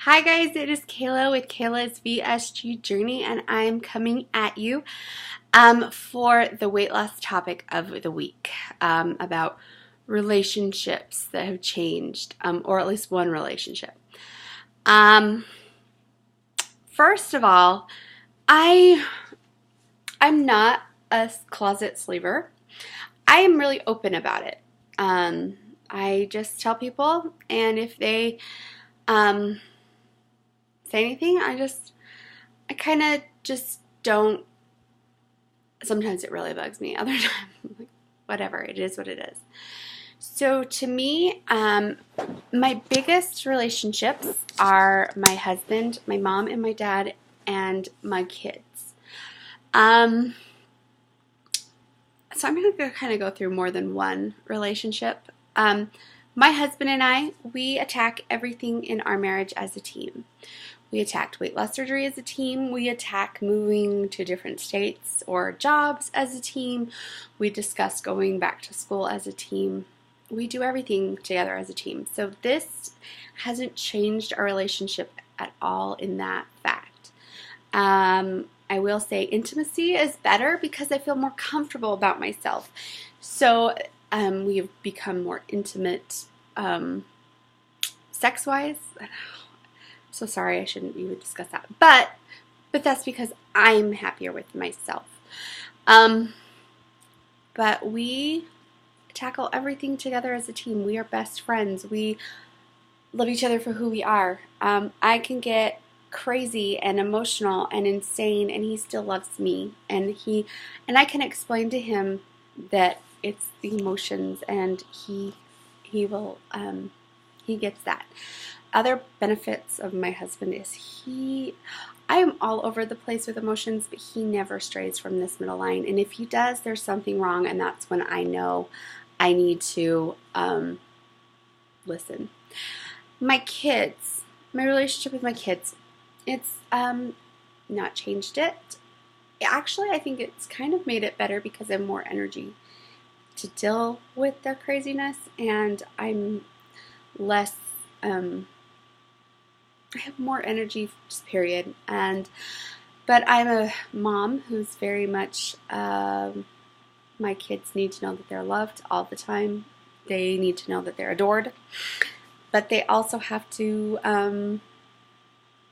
Hi guys, it is Kayla with Kayla's VSG Journey, and I'm coming at you for the weight loss topic of the week, about relationships that have changed, or at least one relationship. Um, First of all, I'm not a closet sleeper. I am really open about it. I just tell people, and if they say anything, I kind of just don't. Sometimes it really bugs me. Other times, like, whatever, it is what it is. So to me, my biggest relationships are my husband, my mom and my dad, and my kids. So I'm going to kind of go through more than one relationship. My husband and I, we attack everything in our marriage as a team. We attacked weight loss surgery as a team. We attack moving to different states or jobs as a team. We discuss going back to school as a team. We do everything together as a team. So this hasn't changed our relationship at all in that fact. I will say intimacy is better because I feel more comfortable about myself. So we've become more intimate sex-wise. So sorry, I shouldn't even discuss that. But that's because I'm happier with myself. But we tackle everything together as a team. We are best friends. We love each other for who we are. I can get crazy and emotional and insane, and he still loves me. And I can explain to him that it's the emotions, and he gets that. Other benefits of my husband is I am all over the place with emotions, but he never strays from this middle line. And if he does, there's something wrong, and that's when I know I need to listen. My kids, my relationship with my kids, it's not changed it. Actually, I think it's kind of made it better because I have more energy to deal with their craziness, and I'm less I have more energy, just period. But I'm a mom who's very much, my kids need to know that they're loved all the time. They need to know that they're adored. But they also have to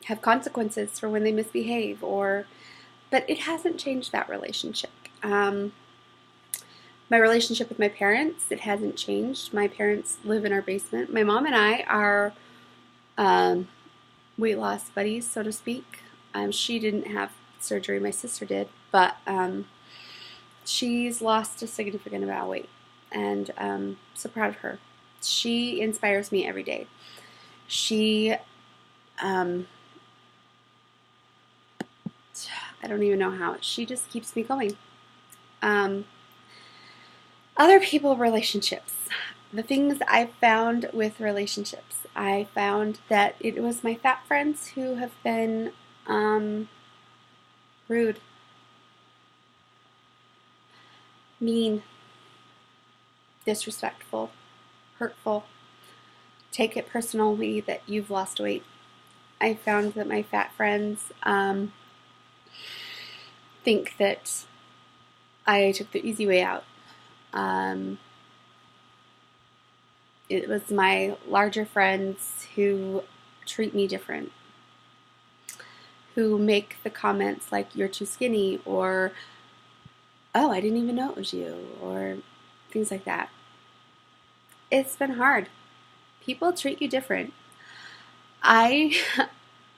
have consequences for when they misbehave. But it hasn't changed that relationship. My relationship with my parents, it hasn't changed. My parents live in our basement. My mom and I are weight loss buddies, so to speak. She didn't have surgery, my sister did, but she's lost a significant amount of weight, and so proud of her. She inspires me every day. She, I don't even know how, she just keeps me going. Other people, relationships. The things I found with relationships. I found that it was my fat friends who have been rude, mean, disrespectful, hurtful, take it personally that you've lost weight. I found that my fat friends think that I took the easy way out. It was my larger friends who treat me different, who make the comments like, you're too skinny, or, oh, I didn't even know it was you, or things like that. It's been hard. People treat you different. I'm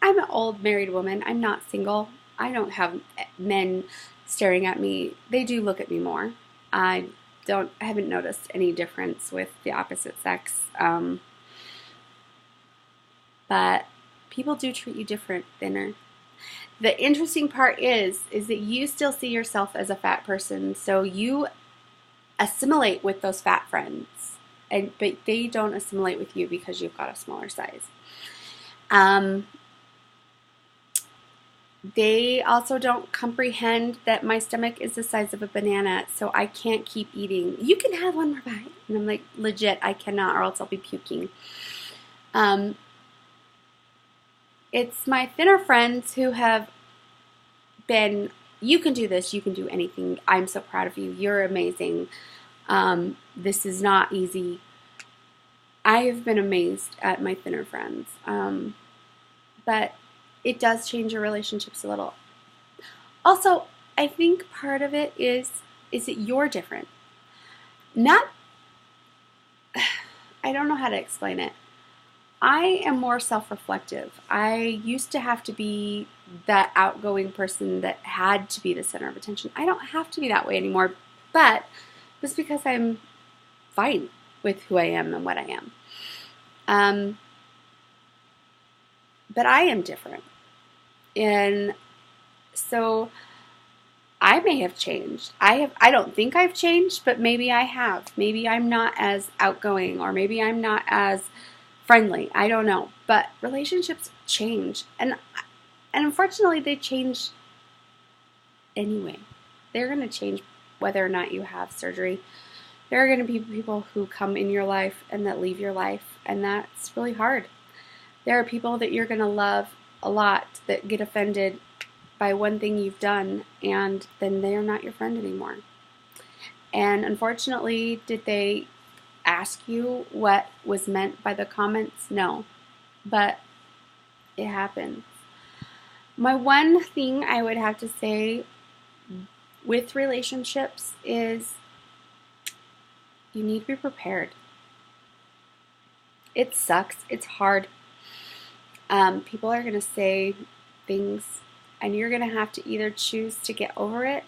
an old married woman. I'm not single. I don't have men staring at me. They do look at me more. I haven't noticed any difference with the opposite sex. But people do treat you different, thinner. The interesting part is that you still see yourself as a fat person, so you assimilate with those fat friends, but they don't assimilate with you because you've got a smaller size. They also don't comprehend that my stomach is the size of a banana, so I can't keep eating. You can have one more bite. And I'm like, legit, I cannot, or else I'll be puking. It's my thinner friends who have been, you can do this, you can do anything. I'm so proud of you. You're amazing. This is not easy. I have been amazed at my thinner friends. But it does change your relationships a little. Also, I think part of it is that you're different. Not, I don't know how to explain it. I am more self-reflective. I used to have to be that outgoing person that had to be the center of attention. I don't have to be that way anymore, but it's because I'm fine with who I am and what I am. But I am different. And so I may have changed. I don't think I've changed, but maybe I have. Maybe I'm not as outgoing, or maybe I'm not as friendly. I don't know. But relationships change. And unfortunately, they change anyway. They're going to change whether or not you have surgery. There are going to be people who come in your life and that leave your life, and that's really hard. There are people that you're going to love a lot that get offended by one thing you've done, and then they are not your friend anymore. And unfortunately, did they ask you what was meant by the comments? No. But it happens. My one thing I would have to say with relationships is you need to be prepared. It sucks. It's hard. People are going to say things, and you're going to have to either choose to get over it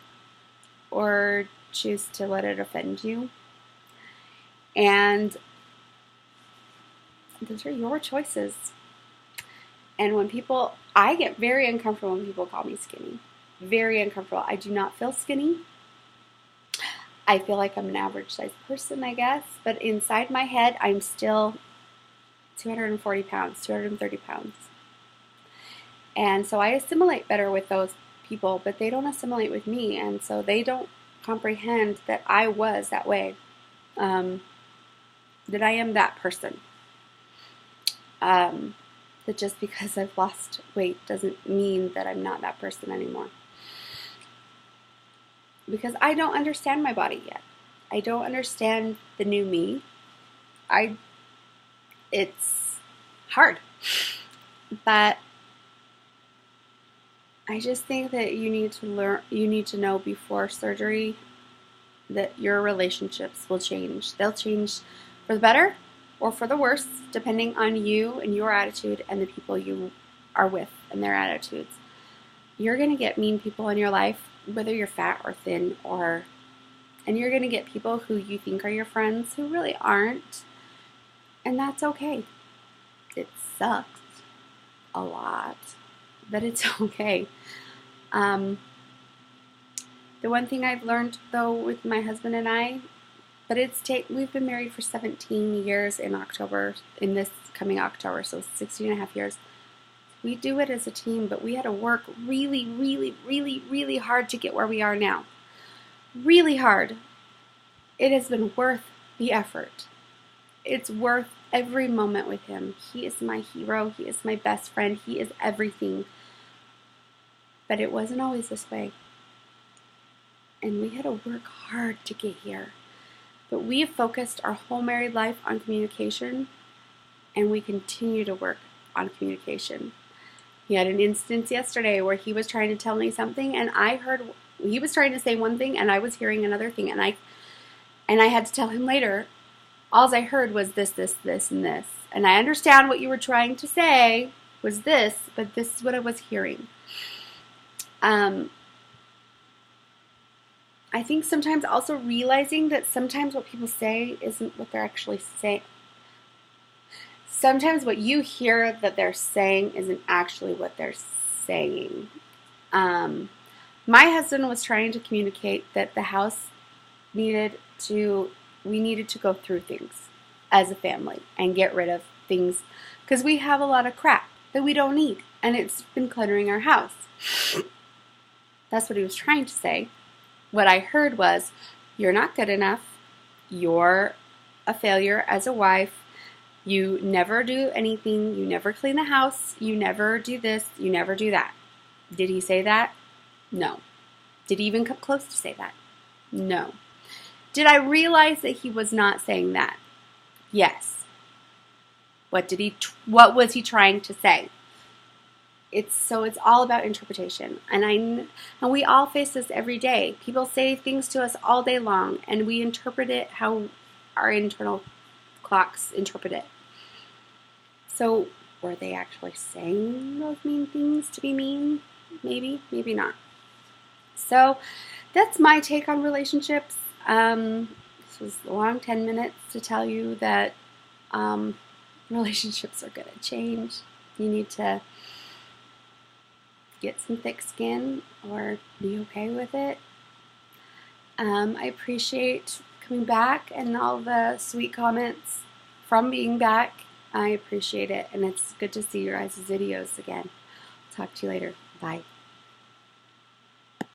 or choose to let it offend you. And those are your choices. And when people, I get very uncomfortable when people call me skinny. Very uncomfortable. I do not feel skinny. I feel like I'm an average sized person, I guess. But inside my head, I'm still 240 pounds, 230 pounds. And so I assimilate better with those people, but they don't assimilate with me. And so they don't comprehend that I was that way. That I am that person. That just because I've lost weight doesn't mean that I'm not that person anymore. Because I don't understand my body yet. I don't understand the new me. It's hard. But I just think that you need to know before surgery that your relationships will change. They'll change for the better or for the worse, depending on you and your attitude and the people you are with and their attitudes. You're going to get mean people in your life, whether you're fat or thin, and you're going to get people who you think are your friends who really aren't, and that's okay. It sucks a lot, but it's okay. The one thing I've learned, though, with my husband and I, but we've been married for 17 years in this coming October, so 16 and a half years. We do it as a team, but we had to work really, really, really, really hard to get where we are now. Really hard. It has been worth the effort. It's worth every moment with him. He is my hero. He is my best friend. He is everything. But it wasn't always this way. And we had to work hard to get here. But we have focused our whole married life on communication, and we continue to work on communication. He had an instance yesterday where he was trying to tell me something, and I heard he was trying to say one thing, and I was hearing another thing, and I had to tell him later, all I heard was this, this, this, and this. And I understand what you were trying to say was this, but this is what I was hearing. I think sometimes also realizing that sometimes what people say isn't what they're actually saying. Sometimes what you hear that they're saying isn't actually what they're saying. My husband was trying to communicate that the house we needed to go through things as a family and get rid of things because we have a lot of crap that we don't need, and it's been cluttering our house. That's what he was trying to say. What I heard was, you're not good enough, you're a failure as a wife, You never do anything. You never clean the house. You never do this. You never do that. Did he say that? No. Did he even come close to say that? No. Did I realize that he was not saying that? Yes. What was he trying to say? It's all about interpretation. And we all face this every day. People say things to us all day long, and we interpret it how our internal clocks interpret it. So, were they actually saying those mean things to be mean? Maybe, maybe not. So, that's my take on relationships. This was a long 10 minutes to tell you that relationships are going to change. You need to get some thick skin or be okay with it. I appreciate coming back and all the sweet comments from being back. I appreciate it, and it's good to see your guys' videos again. Talk to you later. Bye.